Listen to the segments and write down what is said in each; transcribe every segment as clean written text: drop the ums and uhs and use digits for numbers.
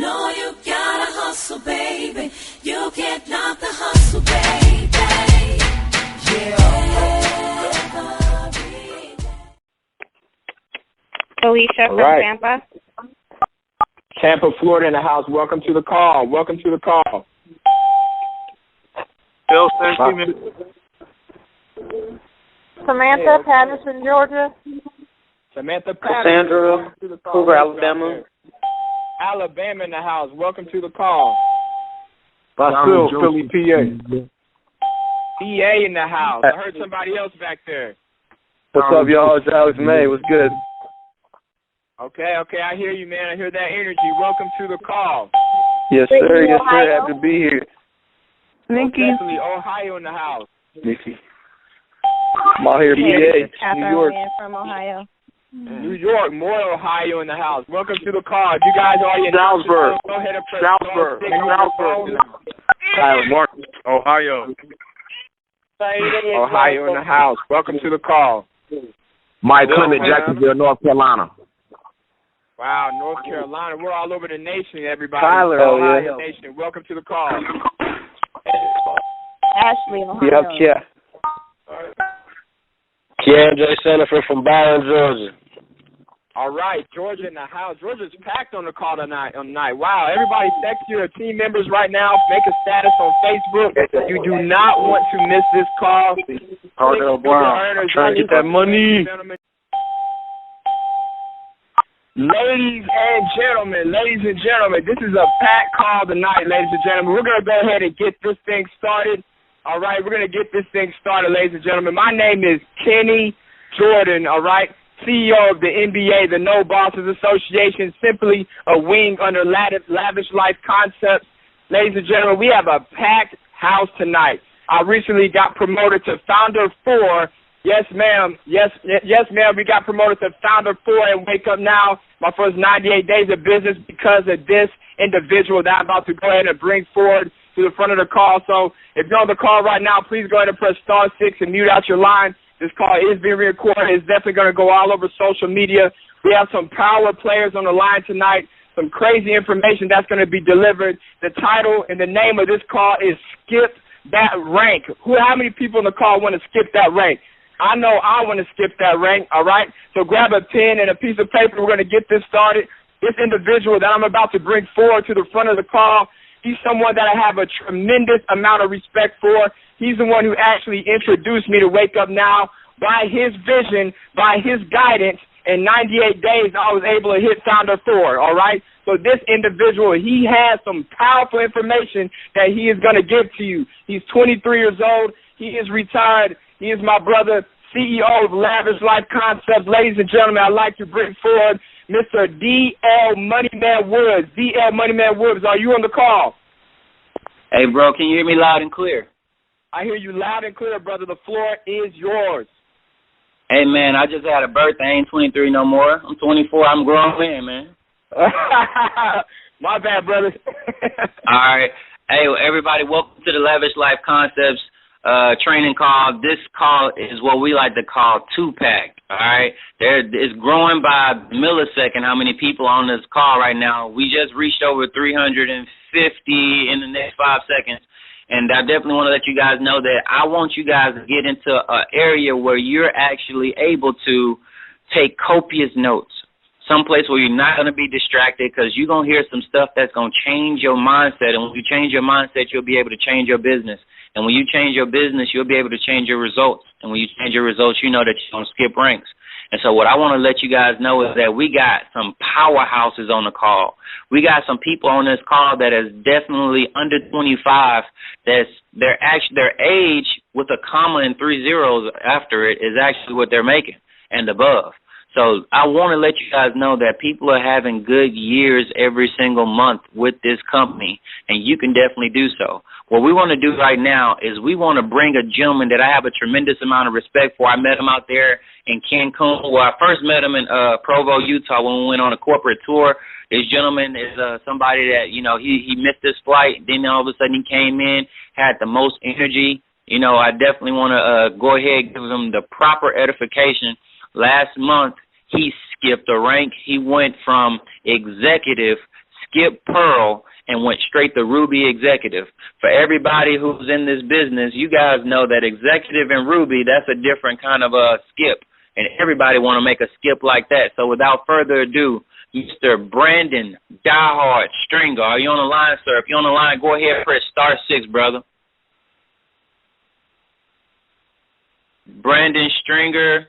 know you gotta hustle, baby. You can't knock the hustle, baby. Alicia from Tampa. Tampa, Florida in the house. Welcome to the call. Welcome to the call. Bill, thank you. Samantha, Patterson, Georgia. Samantha Patterson. Cassandra, Hoover, Alabama. Alabama in the house. Welcome to the call. Basil, Philly, PA. PA in the house. I heard somebody else back there. What's up, y'all? It's Alex May. What's good? Okay, I hear you, man. I hear that energy. Welcome to the call. Yes, sir. Yes, sir. Happy to be here. Nikki. Definitely Ohio in the house. Nikki. I'm out here, PA, New York. From Ohio. New York, more Ohio in the house. Welcome to the call. You guys are in Salzburg. Go ahead and press Salzburg. Tyler Martin, Ohio. Ohio in the house. Welcome to the call. Mike Clement, Jacksonville, North Carolina. Wow, North Carolina. We're all over the nation, everybody. Tyler, Ohio nation. Welcome to the call. Ashley, Ohio. Yep, Keandre Sanford from Byron, Georgia. All right, Georgia in the house. Georgia's packed on the call tonight. Wow, everybody text your team members right now. Make a status on Facebook. You do not want to miss this call. Trying to get that money. Ladies and gentlemen, this is a packed call tonight, ladies and gentlemen. We're going to go ahead and get this thing started. All right, we're going to get this thing started, ladies and gentlemen. My name is Kenny Jordan, all right, CEO of the NBA, the No Bosses Association, simply a wing under Lavish Life Concepts. Ladies and gentlemen, we have a packed house tonight. I recently got promoted to Founder 4. Yes, ma'am. Yes, ma'am. We got promoted to Founder 4 and Wake Up Now, my first 98 days of business, because of this individual that I'm about to go ahead and bring forward to the front of the call. So if you're on the call right now, please go ahead and press *6 and mute out your line. This call is being recorded. It's definitely going to go all over social media. We have some power players on the line tonight, some crazy information that's going to be delivered. The title and the name of this call is Skip That Rank. How many people on the call want to skip that rank? I know I want to skip that rank, all right? So grab a pen and a piece of paper. We're going to get this started. This individual that I'm about to bring forward to the front of the call, he's someone that I have a tremendous amount of respect for. He's the one who actually introduced me to Wake Up Now. By his vision, by his guidance, in 98 days, I was able to hit Founder 4, all right? So this individual, he has some powerful information that he is going to give to you. He's 23 years old. He is retired. He is my brother, CEO of Lavish Life Concepts. Ladies and gentlemen, I'd like to bring forward Mr. D.L. Moneyman Woods. D.L. Moneyman Woods, are you on the call? Hey, bro, can you hear me loud and clear? I hear you loud and clear, brother. The floor is yours. Hey, man, I just had a birthday. I ain't 23 no more. I'm 24. I'm a grown man, man. My bad, brother. All right. Hey, everybody, welcome to the Lavish Life Concepts training call. This call is what we like to call 2-pack, all right? It's growing by millisecond how many people on this call right now. We just reached over 350 in the next 5 seconds, and I definitely want to let you guys know that I want you guys to get into an area where you're actually able to take copious notes, someplace where you're not going to be distracted, because you're going to hear some stuff that's going to change your mindset, and when you change your mindset, you'll be able to change your business. And when you change your business, you'll be able to change your results. And when you change your results, you know that you're going to skip ranks. And so what I want to let you guys know is that we got some powerhouses on the call. We got some people on this call that is definitely under 25. That's their age with a comma and 3 zeros after it is actually what they're making and above. So I want to let you guys know that people are having good years every single month with this company, and you can definitely do so. What we want to do right now is we want to bring a gentleman that I have a tremendous amount of respect for. I met him out there in Cancun. Well, I first met him in Provo, Utah when we went on a corporate tour. This gentleman is somebody that, you know, he missed his flight. Then all of a sudden he came in, had the most energy. You know, I definitely want to go ahead and give him the proper edification. Last month, he skipped a rank. He went from executive, skipped Pearl and went straight to Ruby Executive. For everybody who's in this business, you guys know that Executive and Ruby, that's a different kind of a skip, and everybody want to make a skip like that. So without further ado, Mr. Branden Diehard Stringer, are you on the line, sir? If you're on the line, go ahead, press *6, brother. Branden Stringer,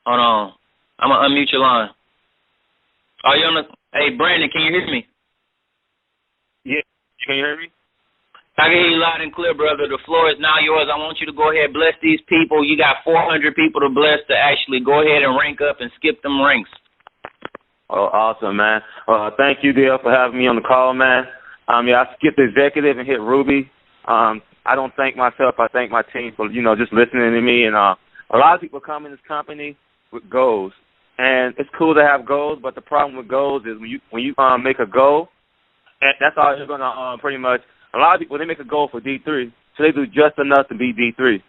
hold on. I'm going to unmute your line. Are you on the... Hey, Branden, can you hear me? Yeah, can you hear me? I can hear you loud and clear, brother. The floor is now yours. I want you to go ahead and bless these people. You got 400 people to bless to actually go ahead and rank up and skip them ranks. Oh, awesome, man. Thank you, Dale, for having me on the call, man. Yeah, I skipped Executive and hit Ruby. I don't thank myself. I thank my team for, just listening to me. And a lot of people come in this company with goals. And it's cool to have goals, but the problem with goals is when you make a goal, and that's all you're going to pretty much, a lot of people, they make a goal for D3, so they do just enough to be D3.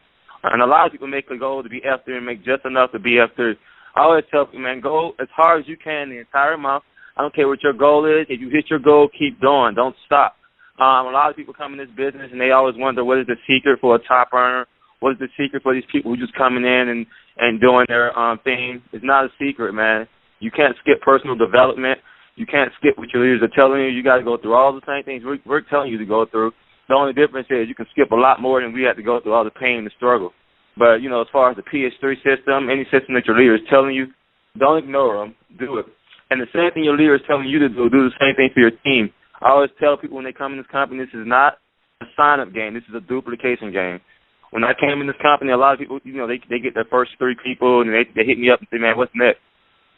And a lot of people make a goal to be F3 and make just enough to be F3. I always tell people, man, go as hard as you can the entire month. I don't care what your goal is. If you hit your goal, keep going. Don't stop. A lot of people come in this business, and they always wonder what is the secret for a top earner. What is the secret for these people who just coming in and doing their thing? It's not a secret, man. You can't skip personal development. You can't skip what your leaders are telling you. You got to go through all the same things we're telling you to go through. The only difference is you can skip a lot more than we have to go through all the pain and the struggle. But, as far as the PS3 system, any system that your leader is telling you, don't ignore them. Do it. And the same thing your leader is telling you to do the same thing for your team. I always tell people when they come in this company, this is not a sign-up game. This is a duplication game. When I came in this company, a lot of people, they get their first 3 people, and they hit me up and say, man, what's next?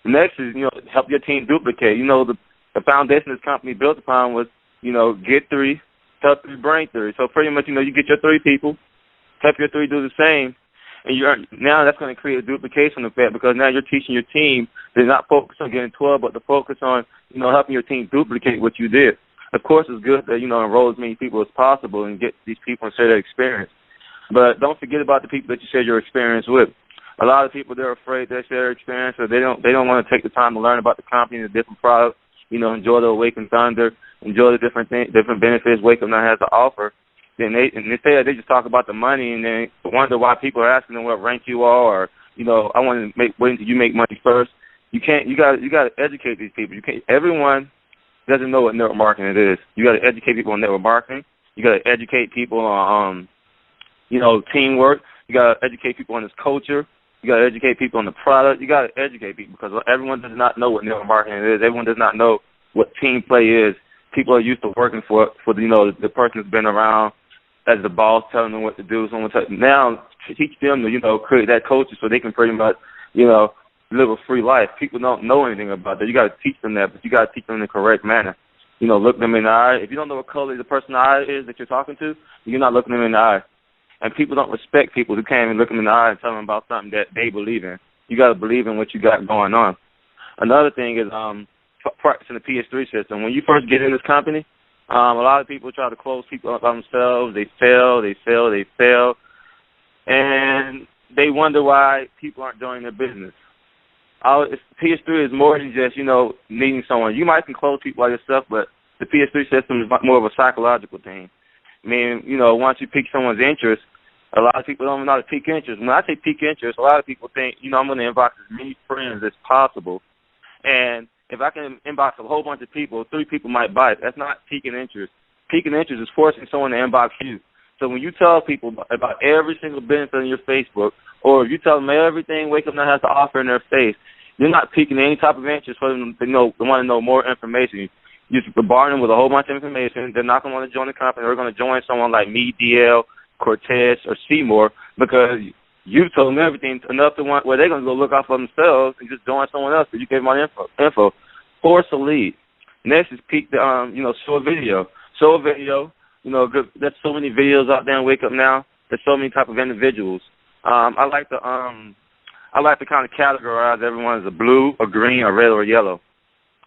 The next is, help your team duplicate. The foundation this company built upon was, get 3, help 3, bring 3. So pretty much, you get your 3 people, help your 3 do the same, and now that's going to create a duplication effect because now you're teaching your team to not focus on getting 12, but to focus on, helping your team duplicate what you did. Of course, it's good to, enroll as many people as possible and get these people and share their experience. But don't forget about the people that you share your experience with. A lot of people, they're afraid to share their experience, or they don't want to take the time to learn about the company and the different products. Enjoy the Awaken Thunder, enjoy the different benefits Wake Up Now has to offer. Then they just talk about the money, and then wonder why people are asking them what rank you are, or I want to wait until you make money first. You can't. You got to educate these people. You can't. Everyone doesn't know what network marketing is. You got to educate people on network marketing. You got to educate people on teamwork. You got to educate people on this culture. You got to educate people on the product. You got to educate people because everyone does not know what network marketing is. Everyone does not know what team play is. People are used to working for the person who's been around as the boss, telling them what to do. Now teach them to create that culture so they can pretty much live a free life. People don't know anything about that. You got to teach them that, but you got to teach them in the correct manner. Look them in the eye. If you don't know what color the person's eye is that you're talking to, you're not looking them in the eye. And people don't respect people who can't even look them in the eye and tell them about something that they believe in. You got to believe in what you got going on. Another thing is practicing the PS3 system. When you first get in this company, a lot of people try to close people up on themselves. They fail, and they wonder why people aren't joining their business. PS3 is more than just, needing someone. You might can close people by yourself, but the PS3 system is more of a psychological thing. I mean, once you pique someone's interest, a lot of people don't know how to pique interest. When I say pique interest, a lot of people think, I'm going to inbox as many friends as possible. And if I can inbox a whole bunch of people, 3 people might bite. That's not piquing interest. Piquing interest is forcing someone to inbox you. So when you tell people about every single benefit on your Facebook, or if you tell them everything Wake Up Now has to offer in their face, you're not piquing any type of interest for them to want to know more information. You're bombarding them with a whole bunch of information. They're not going to want to join the company. They're going to join someone like me, DL, Cortez, or Seymour because you've told them everything enough to want where they're going to go look out for themselves and just join someone else because you gave them all the info. Force a lead. Next is show a video. Show a video. There's so many videos out there in Wake Up Now. There's so many type of individuals. I like to kind of categorize everyone as a blue, a green, a red, or a yellow.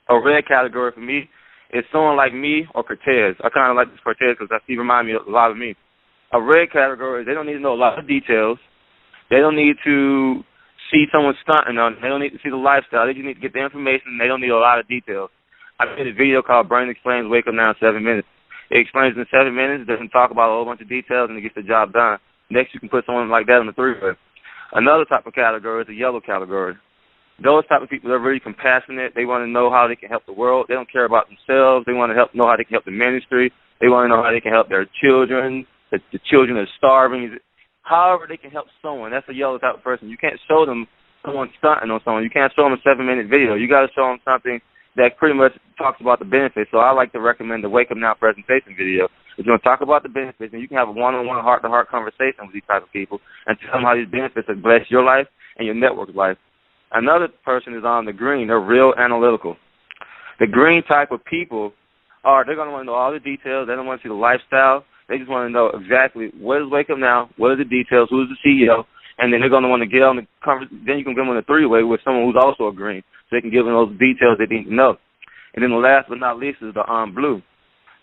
A red category for me is someone like me or Cortez. I kind of like this Cortez because he reminds me a lot of me. A red category, they don't need to know a lot of details. They don't need to see someone stunting on them. They don't need to see the lifestyle. They just need to get the information. They don't need a lot of details. I made a video called Brain Explains Wake Up Now in 7 minutes. It explains in 7 minutes, doesn't talk about a whole bunch of details, and it gets the job done. Next, you can put someone like that on the 3-way. Another type of category is the yellow category. Those type of people are really compassionate. They want to know how they can help the world. They don't care about themselves. They want to know how they can help the ministry. They want to know how they can help their children. The children are starving. However they can help someone. That's a yellow type of person. You can't show them someone stunting on someone. You can't show them a 7-minute video. You got to show them something that pretty much talks about the benefits. So I like to recommend the Wake Up Now presentation video. It's going to talk about the benefits, and you can have a one-on-one, heart-to-heart conversation with these type of people and tell them how these benefits have blessed your life and your network's life. Another person is on the green. They're real analytical. The green type of people they're going to want to know all the details. They don't want to see the lifestyle. They just want to know exactly what is Wake Up Now, what are the details, who's the CEO, and then they're going to want to get on the conversation. Then you can get them on a 3-way with someone who's also a green, so they can give them those details they need to know. And then the last but not least is the blue.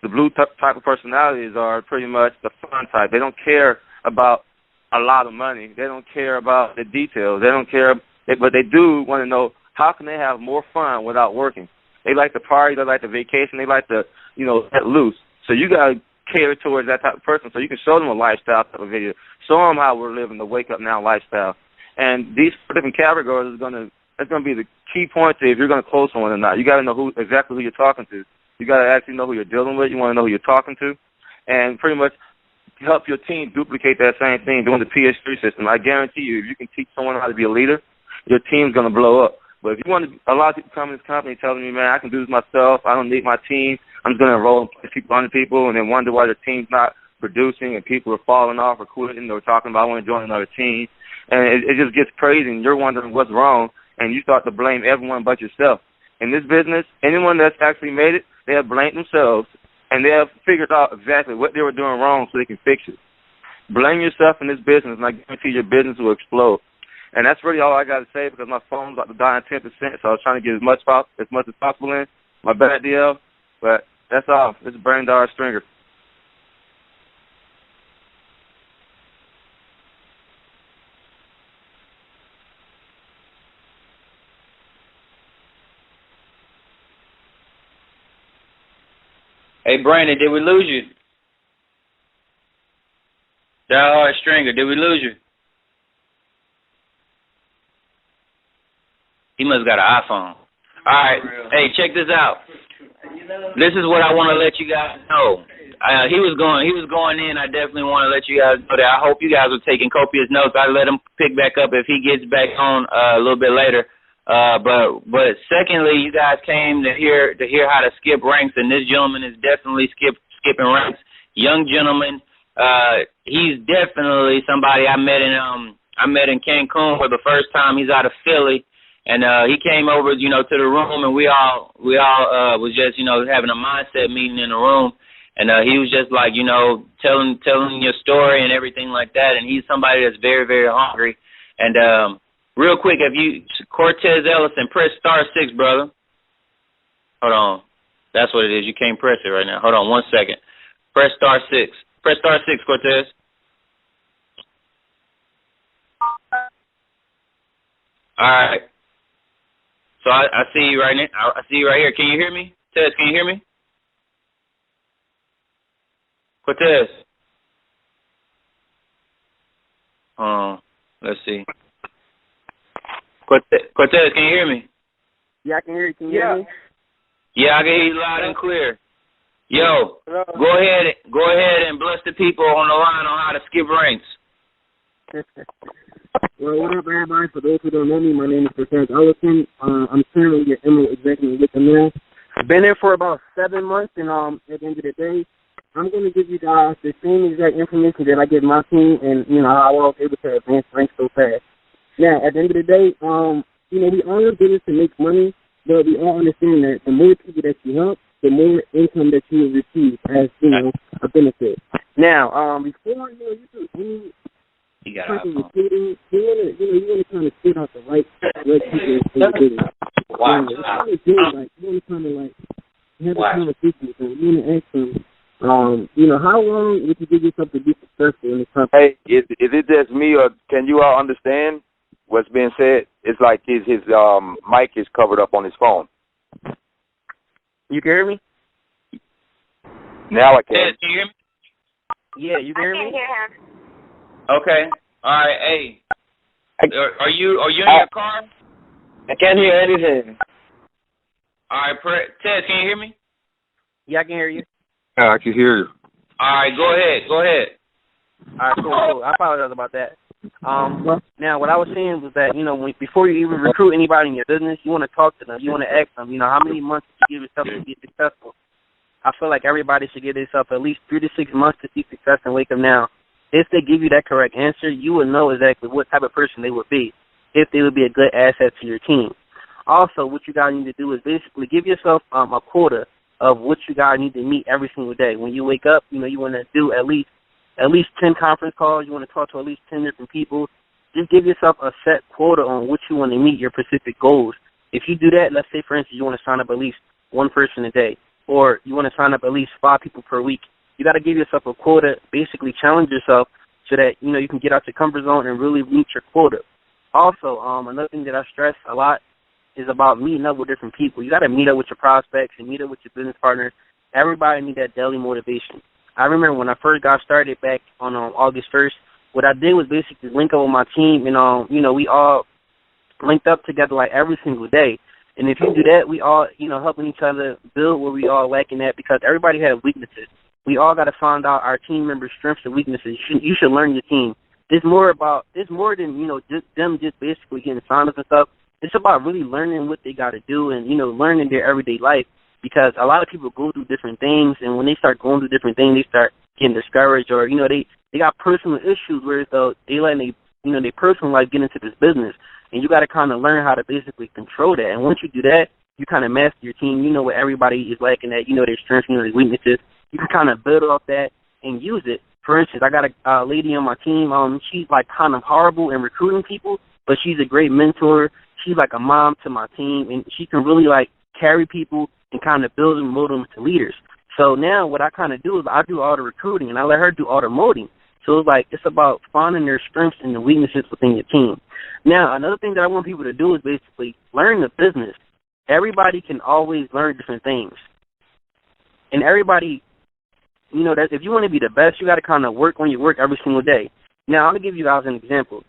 The blue type of personalities are pretty much the fun type. They don't care about a lot of money. They don't care about the details. They don't care, but they do want to know how can they have more fun without working. They like to party. They like to vacation. They like to, let loose. So you got to cater towards that type of person so you can show them a lifestyle type of video. Show them how we're living the Wake Up Now lifestyle. And these different categories is going to be the key point to if you're going to close someone or not. You got to know exactly who you're talking to. You got to actually know who you're dealing with. You want to know who you're talking to. And pretty much help your team duplicate that same thing doing the PS3 system. I guarantee you, if you can teach someone how to be a leader, your team's going to blow up. But if you want to, a lot of people come in this company telling me, man, I can do this myself. I don't need my team. I'm just going to enroll and place people under people and then wonder why their team's not producing and people are falling off or quitting or talking about I want to join another team. And it just gets crazy and you're wondering what's wrong and you start to blame everyone but yourself. In this business, anyone that's actually made it, they have blamed themselves and they have figured out exactly what they were doing wrong so they can fix it. Blame yourself in this business and I guarantee your business will explode. And that's really all I got to say because my phone's about to die in 10%, so I was trying to get as much as possible in. My bad deal, but that's all. This is Brain Dart Stringer. Hey, Brandon, did we lose you? Dart Stringer, did we lose you? He must have got an iPhone. All right. Hey, check this out. This is what I want to let you guys know. He was going in. I definitely want to let you guys know that. I hope you guys are taking copious notes. I let him pick back up if he gets back on a little bit later. But secondly, you guys came to hear how to skip ranks, and this gentleman is definitely skipping ranks. Young gentleman. He's definitely somebody I met in Cancun for the first time. He's out of Philly. And he came over, to the room, and we all was just, having a mindset meeting in the room. And he was just like, telling your story and everything like that. And he's somebody that's very, very hungry. And real quick, Cortez Ellison, press *6, brother. Hold on. That's what it is. You can't press it right now. Hold on 1 second. Press *6. Press *6, Cortez. All right. So I see you right now. I see you right here. Can you hear me? Tez, can you hear me? Cortez. Let's see. Cortez, can you hear me? Yeah, I can hear you. Can you hear me? Yeah, I can hear you loud and clear. Yo, go ahead and bless the people on the line on how to skip ranks. Well, what up, everybody? For those who don't know me, my name is Cortez Ellison. I'm currently the Emerald Executive with the Mill. I've been there for about 7 months, and at the end of the day, I'm going to give you guys the same exact information that I give my team and, how I was able to advance ranks so fast. Now, at the end of the day, we all in business to make money, but we all understand that the more people that you help, the more income that you will receive as, a benefit. Now, before, you do you got an iPhone. You want to kind of sit out the right people in the business. Wow. You want to kind of have a conversation with them. You want to ask them, how long would you give yourself to be successful in this company? Hey, is it just me or can you all understand what's being said? It's like his mic is covered up on his phone. You can hear me? Now I can. Ted, can you hear me? Yeah, you can hear I me? can hear him. Okay. All right. Hey, are you in your car? I can't hear anything. All right, Ted, can you hear me? Yeah, I can hear you. Yeah, I can hear you. All right, go ahead. Go ahead. All right, cool. I apologize about that. Now, what I was saying was that, before you even recruit anybody in your business, you want to talk to them. You want to ask them, how many months did you give yourself to be successful? I feel like everybody should give themselves at least 3 to 6 months to see success and wake up now. If they give you that correct answer, you will know exactly what type of person they would be, if they would be a good asset to your team. Also, what you guys need to do is basically give yourself a quota of what you guys need to meet every single day. When you wake up, you want to do at least 10 conference calls. You want to talk to at least 10 different people. Just give yourself a set quota on what you want to meet, your specific goals. If you do that, let's say, for instance, you want to sign up at least one person a day, or you want to sign up at least 5 people per week. You got to give yourself a quota, basically challenge yourself so that, you can get out your comfort zone and really meet your quota. Also, another thing that I stress a lot is about meeting up with different people. You got to meet up with your prospects and meet up with your business partners. Everybody needs that daily motivation. I remember when I first got started back on August 1st, what I did was basically link up with my team, and, we all linked up together like every single day. And if you do that, we all, helping each other build where we all lacking at, because everybody has weaknesses. We all got to find out our team members' strengths and weaknesses. You should learn your team. It's more than, just them just basically getting signed up and stuff. It's about really learning what they got to do and, learning their everyday life, because a lot of people go through different things, and when they start going through different things, they start getting discouraged, or, they got personal issues where they letting their personal life get into this business, and you got to kind of learn how to basically control that. And once you do that, you kind of master your team. You know what everybody is lacking at. You know their strengths, their weaknesses. You can kind of build off that and use it. For instance, I got a lady on my team. She's like kind of horrible in recruiting people, but she's a great mentor. She's like a mom to my team, and she can really like carry people and kind of build and mold them to leaders. So now what I kind of do is I do all the recruiting, and I let her do all the molding. So it's about finding their strengths and the weaknesses within your team. Now, another thing that I want people to do is basically learn the business. Everybody can always learn different things. And everybody, that if you want to be the best, you got to kind of work on your work every single day. Now, I'm going to give you guys an example.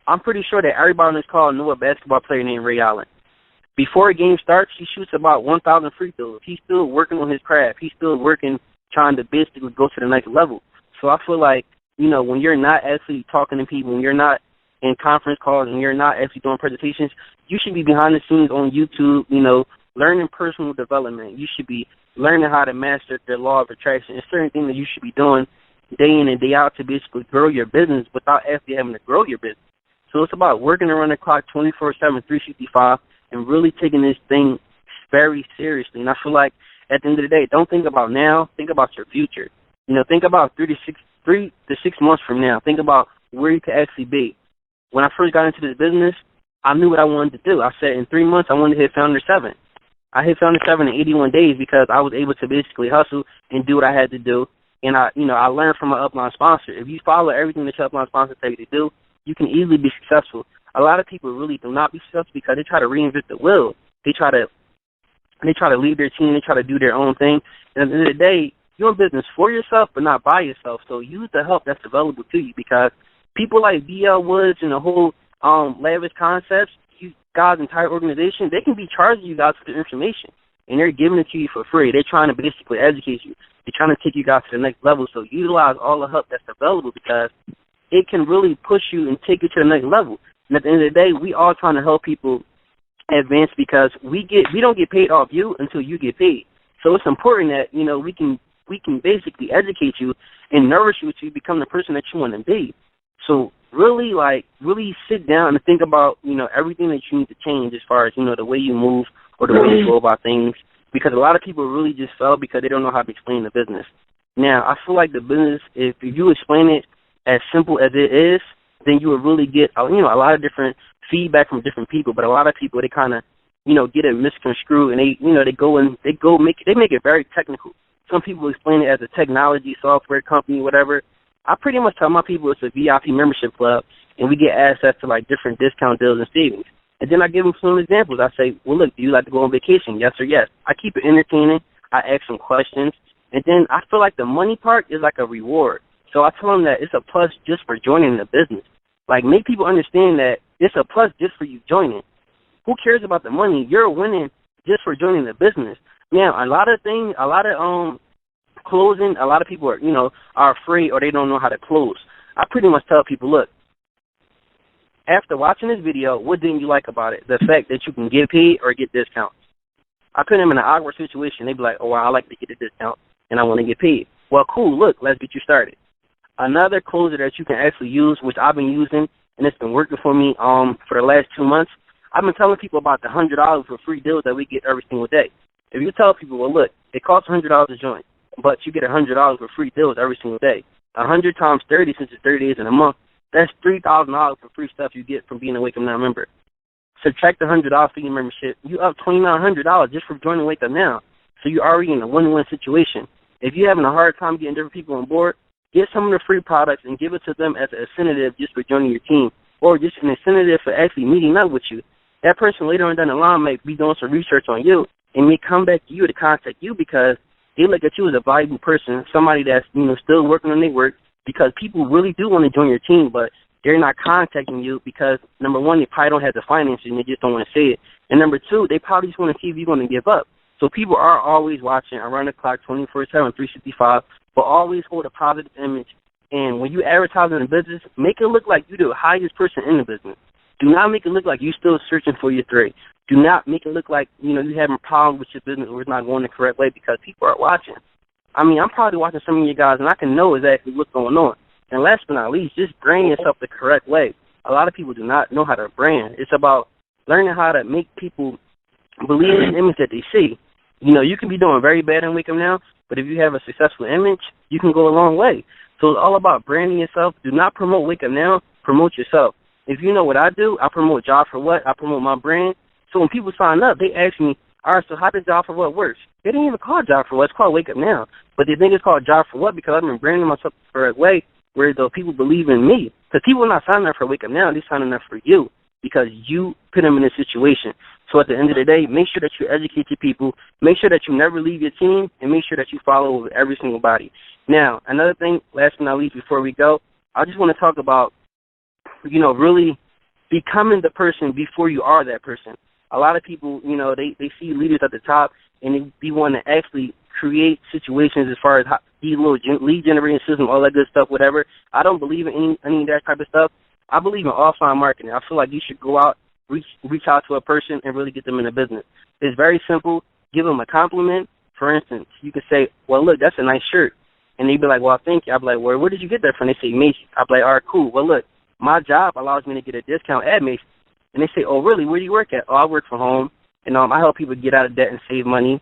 I'm pretty sure that everybody on this call know a basketball player named Ray Allen. Before a game starts, he shoots about 1,000 free throws. He's still working on his craft. He's still working, trying to basically go to the next level. So I feel like, when you're not actually talking to people, when you're not in conference calls, and you're not actually doing presentations, you should be behind the scenes on YouTube, learning personal development. You should be learning how to master the law of attraction. It's certain things that you should be doing day in and day out to basically grow your business without actually having to grow your business. So it's about working around the clock 24/7, 365, and really taking this thing very seriously. And I feel like at the end of the day, don't think about now, think about your future. Think about 3 to 6 months from now. Think about where you could actually be. When I first got into this business, I knew what I wanted to do. I said in 3 months I wanted to hit Founder 7. I hit Founder 7 in 81 days because I was able to basically hustle and do what I had to do. And I learned from my upline sponsor. If you follow everything that your upline sponsor tells you to do, you can easily be successful. A lot of people really do not be successful because they try to reinvent the wheel. They try to leave their team. They try to do their own thing. And at the end of the day, you're in business for yourself, but not by yourself. So use the help that's available to you, because people like B.L. Woods and the whole Lavish Concepts, you guys' entire organization, they can be charging you guys for the information, and they're giving it to you for free. They're trying to basically educate you. They're trying to take you guys to the next level. So utilize all the help that's available, because it can really push you and take you to the next level. And at the end of the day, we all trying to help people advance, because we don't get paid off you until you get paid. So it's important that we can basically educate you and nourish you to become the person that you want to be. So really sit down and think about, everything that you need to change as far as, the way you move or the way you go about things, because a lot of people really just fail because they don't know how to explain the business. Now, I feel like the business, if you explain it as simple as it is, then you will really get, a lot of different feedback from different people. But a lot of people, they kind of, get it misconstrued, and they make it very technical. Some people explain it as a technology software company, whatever. I pretty much tell my people it's a VIP membership club, and we get access to like different discount deals and savings. And then I give them some examples. I say, well, look, do you like to go on vacation? Yes or yes. I keep it entertaining. I ask some questions. And then I feel like the money part is like a reward. So I tell them that it's a plus just for joining the business. Like, make people understand that it's a plus just for you joining. Who cares about the money? You're winning just for joining the business. Now, a lot of closing, a lot of people are afraid or they don't know how to close. I pretty much tell people, look, after watching this video, what didn't you like about it? The fact that you can get paid or get discounts. I put them in an awkward situation. They'd be like, oh, well, I like to get a discount and I want to get paid. Well, cool, look, let's get you started. Another closer that you can actually use, which I've been using, and it's been working for me for the last 2 months, I've been telling people about the $100 for free deals that we get every single day. If you tell people, well, look, it costs $100 to join, but you get $100 for free deals every single day. 100 times 30, since it's 30 days in a month, that's $3,000 for free stuff you get from being a Wake Up Now member. Subtract the $100 for your membership, you up $2,900 just for joining Wake Up Now. So you're already in a win-win situation. If you're having a hard time getting different people on board, get some of the free products and give it to them as an incentive just for joining your team, or just an incentive for actually meeting up with you. That person later on down the line might be doing some research on you and may come back to you to contact you because they look at you as a valuable person, somebody that's still working on their work, because people really do want to join your team, but they're not contacting you because, number one, they probably don't have the finances and they just don't want to say it. And number two, they probably just want to see if you're going to give up. So people are always watching around the clock, 24/7, 365, but always hold a positive image. And when you advertise in the business, make it look like you're the highest person in the business. Do not make it look like you're still searching for your thread. Do not make it look like, you're having problems with your business or it's not going the correct way, because people are watching. I mean, I'm probably watching some of you guys, and I can know exactly what's going on. And last but not least, just brand yourself the correct way. A lot of people do not know how to brand. It's about learning how to make people believe in the image that they see. You can be doing very bad in Wake Up Now, but if you have a successful image, you can go a long way. So it's all about branding yourself. Do not promote Wake Up Now. Promote yourself. If you know what I do, I promote Job for What. I promote my brand. So when people sign up, they ask me, all right, so how does Job for What works? They didn't even call it Job for What. It's called Wake Up Now. But they think it's called Job for What because I've been branding myself the correct way where the people believe in me. Because people are not signing up for Wake Up Now. They're signing up for you because you put them in a situation. So at the end of the day, make sure that you educate your people. Make sure that you never leave your team, and make sure that you follow with every single body. Now, another thing, last but not least, before we go, I just want to talk about, really becoming the person before you are that person. A lot of people, they see leaders at the top, and they want to actually create situations as far as these little lead generation system, all that good stuff, whatever. I don't believe in any of that type of stuff. I believe in offline marketing. I feel like you should go out, reach out to a person and really get them in the business. It's very simple. Give them a compliment. For instance, you could say, well, look, that's a nice shirt. And they'd be like, well, thank you. I'd be like, well, where did you get that from? They say, Macy's. I'd be like, all right, cool. Well, look, my job allows me to get a discount at Macy's. And they say, oh, really? Where do you work at? Oh, I work from home. And I help people get out of debt and save money.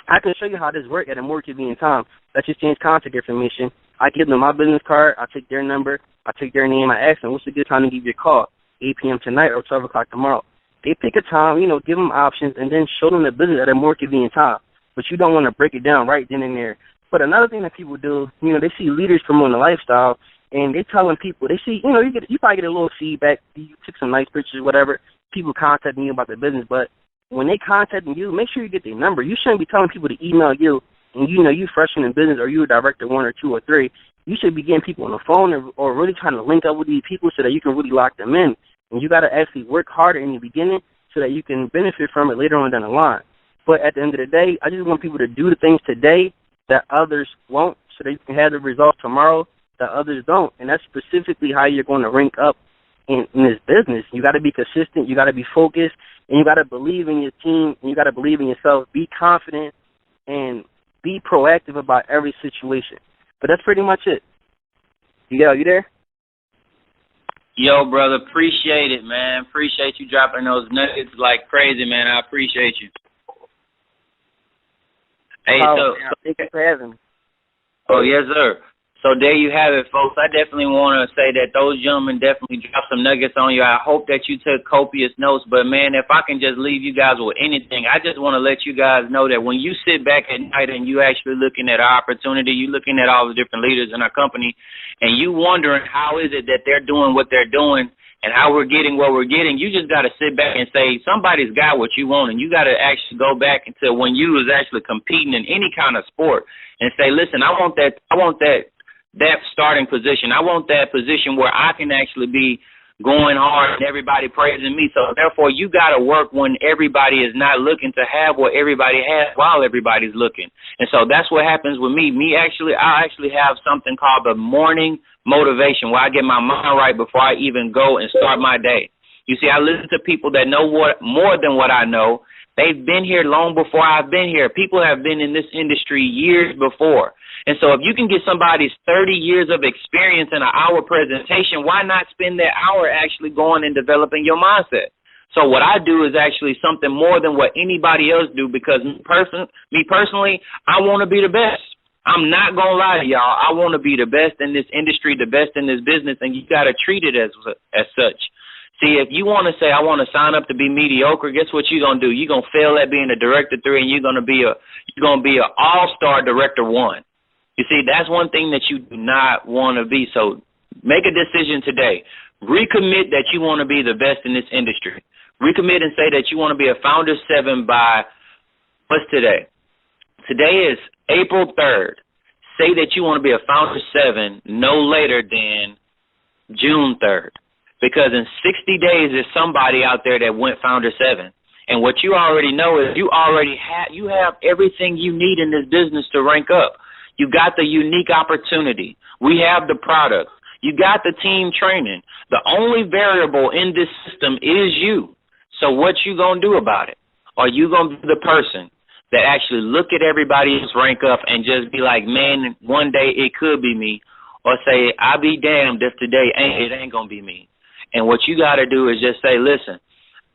I can show you how this works at a more convenient time. Let's just change contact information. I give them my business card. I take their number. I take their name. I ask them, what's a good time to give you a call? 8 p.m. tonight or 12 o'clock tomorrow. They pick a time, give them options, and then show them the business at a more convenient time. But you don't want to break it down right then and there. But another thing that people do, they see leaders promoting the lifestyle, and they're telling people, they see, you probably get a little feedback. You took some nice pictures, whatever. People contacting you about their business. But when they contacting you, make sure you get their number. You shouldn't be telling people to email you, and you fresh in business or you a director 1 or 2 or 3. You should be getting people on the phone or really trying to link up with these people so that you can really lock them in. And you got to actually work harder in the beginning so that you can benefit from it later on down the line. But at the end of the day, I just want people to do the things today that others won't so that you can have the results tomorrow that others don't. And that's specifically how you're going to rank up in this business. You got to be consistent. You got to be focused. And you got to believe in your team. And you got to believe in yourself. Be confident and be proactive about every situation. But that's pretty much it. Yo, you there? Yo, brother, appreciate it, man. Appreciate you dropping those nuggets like crazy, man. I appreciate you. Hey, thank you for having me. Oh, yes, sir. So there you have it, folks. I definitely want to say that those gentlemen definitely dropped some nuggets on you. I hope that you took copious notes. But, man, if I can just leave you guys with anything, I just want to let you guys know that when you sit back at night and you actually looking at our opportunity, you looking at all the different leaders in our company, and you wondering how is it that they're doing what they're doing, and how we're getting what we're getting, you just got to sit back and say somebody's got what you want, and you got to actually go back into when you was actually competing in any kind of sport and say, listen, I want that starting position. I want that position where I can actually be going hard and everybody praising me. So therefore, you got to work when everybody is not looking to have what everybody has while everybody's looking. And so that's what happens with me. I actually have something called the morning motivation, where I get my mind right before I even go and start my day. You see, I listen to people that know more than what I know. They've been here long before I've been here. People have been in this industry years before. And so if you can get somebody's 30 years of experience in an hour presentation, why not spend that hour actually going and developing your mindset? So what I do is actually something more than what anybody else do, because me personally, I want to be the best. I'm not going to lie to y'all. I want to be the best in this industry, the best in this business, and you got to treat it as such. See, if you want to say, I want to sign up to be mediocre, guess what you're going to do? You're going to fail at being a director 3, and you're going to be an all-star director 1. You see, that's one thing that you do not want to be. So make a decision today. Recommit that you want to be the best in this industry. Recommit and say that you want to be a founder 7 by, what's today? Today is April 3rd. Say that you want to be a founder 7 no later than June 3rd. Because in 60 days, there's somebody out there that went founder 7. And what you already know is you have everything you need in this business to rank up. You got the unique opportunity. We have the product. You got the team training. The only variable in this system is you. So what you going to do about it? Are you going to be the person that actually look at everybody else rank up and just be like, man, one day it could be me? Or say, I'll be damned if today it ain't going to be me. And what you got to do is just say, listen,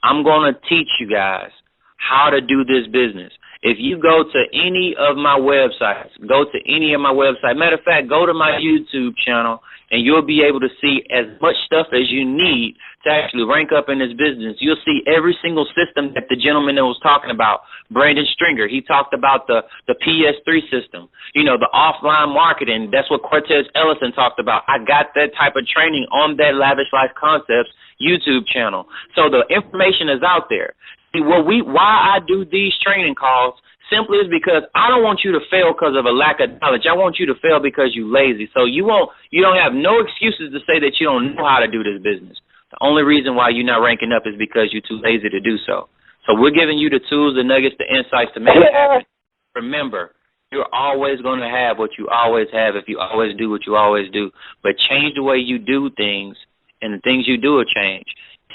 I'm going to teach you guys how to do this business. If you go to any of my websites, matter of fact, go to my YouTube channel, and you'll be able to see as much stuff as you need to actually rank up in this business. You'll see every single system that the gentleman that was talking about, Brandon Stringer. He talked about the PS3 system, the offline marketing. That's what Cortez Ellison talked about. I got that type of training on that Lavish Life Concepts YouTube channel. So the information is out there. See, why I do these training calls simply is because I don't want you to fail because of a lack of knowledge. I want you to fail because you're lazy. So you don't have no excuses to say that you don't know how to do this business. The only reason why you're not ranking up is because you're too lazy to do so. So we're giving you the tools, the nuggets, the insights to make it happen. Remember, you're always going to have what you always have if you always do what you always do. But change the way you do things, and the things you do will change.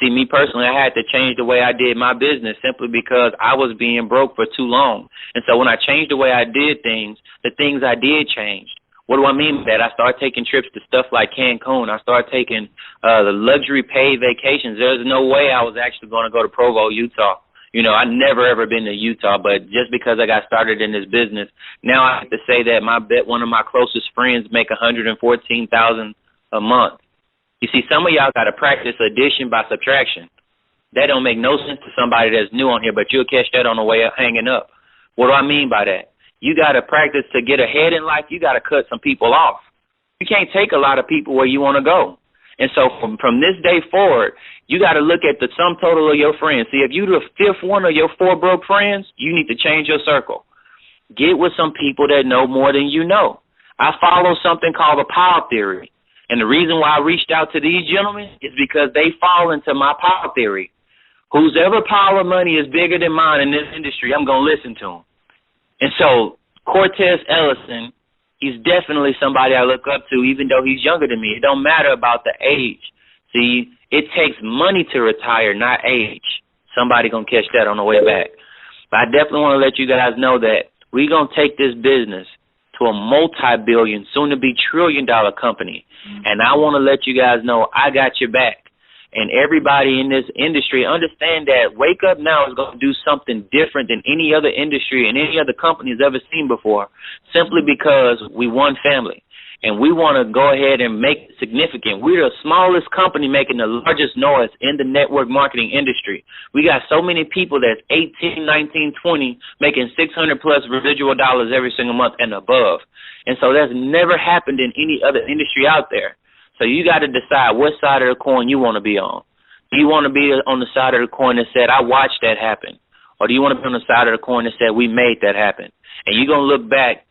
See, me personally, I had to change the way I did my business simply because I was being broke for too long. And so when I changed the way I did things, the things I did changed. What do I mean by that? I started taking trips to stuff like Cancun. I started taking the luxury paid vacations. There's no way I was actually going to go to Provo, Utah. I never ever been to Utah, but just because I got started in this business, now I have to say that one of my closest friends make $114,000 a month. You see, some of y'all got to practice addition by subtraction. That don't make no sense to somebody that's new on here, but you'll catch that on the way up, hanging up. What do I mean by that? You got to practice to get ahead in life. You got to cut some people off. You can't take a lot of people where you want to go. And so from this day forward, you got to look at the sum total of your friends. See, if you're the 5th one of your 4 broke friends, you need to change your circle. Get with some people that know more than you know. I follow something called the power theory. And the reason why I reached out to these gentlemen is because they fall into my power theory. Whoever power of money is bigger than mine in this industry, I'm going to listen to them. And so Cortez Ellison, he's definitely somebody I look up to, even though he's younger than me. It don't matter about the age. See, it takes money to retire, not age. Somebody going to catch that on the way back. But I definitely want to let you guys know that we're going to take this business to a multi-billion, soon-to-be trillion-dollar company. And I want to let you guys know I got your back. And everybody in this industry, understand that Wake Up Now is going to do something different than any other industry and any other company has ever seen before, simply because we one family. And we want to go ahead and make it significant. We're the smallest company making the largest noise in the network marketing industry. We got so many people that's 18, 19, 20, making 600-plus residual dollars every single month and above. And so that's never happened in any other industry out there. So you got to decide what side of the coin you want to be on. Do you want to be on the side of the coin that said, I watched that happen? Or do you want to be on the side of the coin that said, we made that happen? And you're going to look back.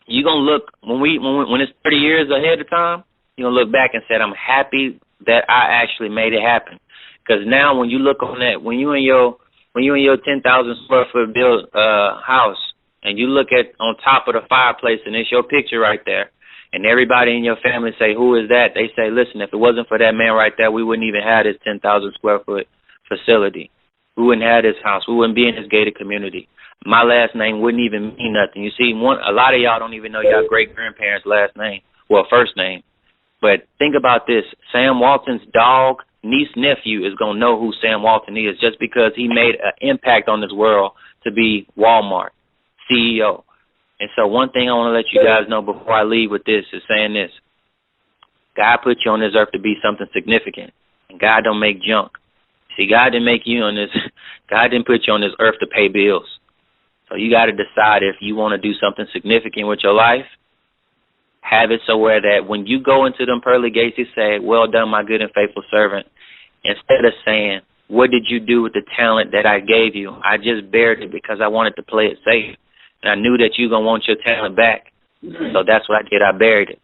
You're going to look, when it's 30 years ahead of time, you're going to look back and say, I'm happy that I actually made it happen. Because now when you look on that, when you in your 10,000 square foot built house, and you look at on top of the fireplace, and it's your picture right there, and everybody in your family say, who is that? They say, listen, if it wasn't for that man right there, we wouldn't even have this 10,000 square foot facility. We wouldn't have this house. We wouldn't be in this gated community. My last name wouldn't even mean nothing. You see, a lot of y'all don't even know y'all great-grandparents' last name, well, first name. But think about this. Sam Walton's dog, niece, nephew is going to know who Sam Walton is just because he made an impact on this world to be Walmart CEO. And so one thing I want to let you guys know before I leave with this is saying this. God put you on this earth to be something significant, and God don't make junk. See, God didn't make you on this. God didn't put you on this earth to pay bills. So you got to decide if you want to do something significant with your life. Have it so where that when you go into them pearly gates, you say, well done, my good and faithful servant. Instead of saying, what did you do with the talent that I gave you? I just buried it because I wanted to play it safe. And I knew that you were going to want your talent back. So that's what I did. I buried it.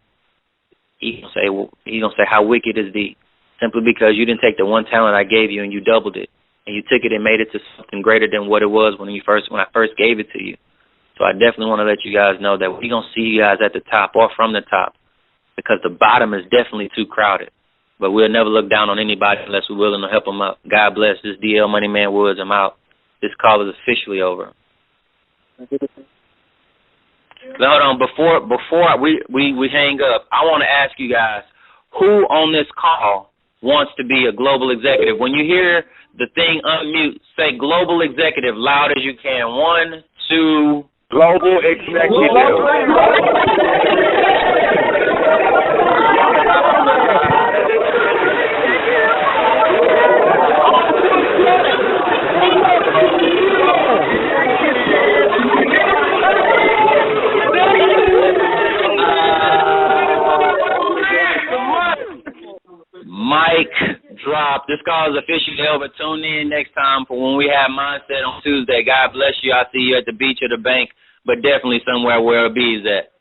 He's going to say, how wicked is thee? Simply because you didn't take the one talent I gave you and you doubled it. And you took it and made it to something greater than what it was when I first gave it to you. So I definitely want to let you guys know that we're going to see you guys at the top or from the top, because the bottom is definitely too crowded. But we'll never look down on anybody unless we're willing to help them up. God bless. This DL Moneyman Woods. I'm out. This call is officially over. Now, hold on. Before we hang up, I want to ask you guys, who on this call wants to be a global executive? When you hear the thing unmute, say global executive loud as you can. 1, 2. Global executive. Mic drop. This call is officially over. Tune in next time for when we have Mindset on Tuesday. God bless you. I'll see you at the beach or the bank, but definitely somewhere where a bee is at.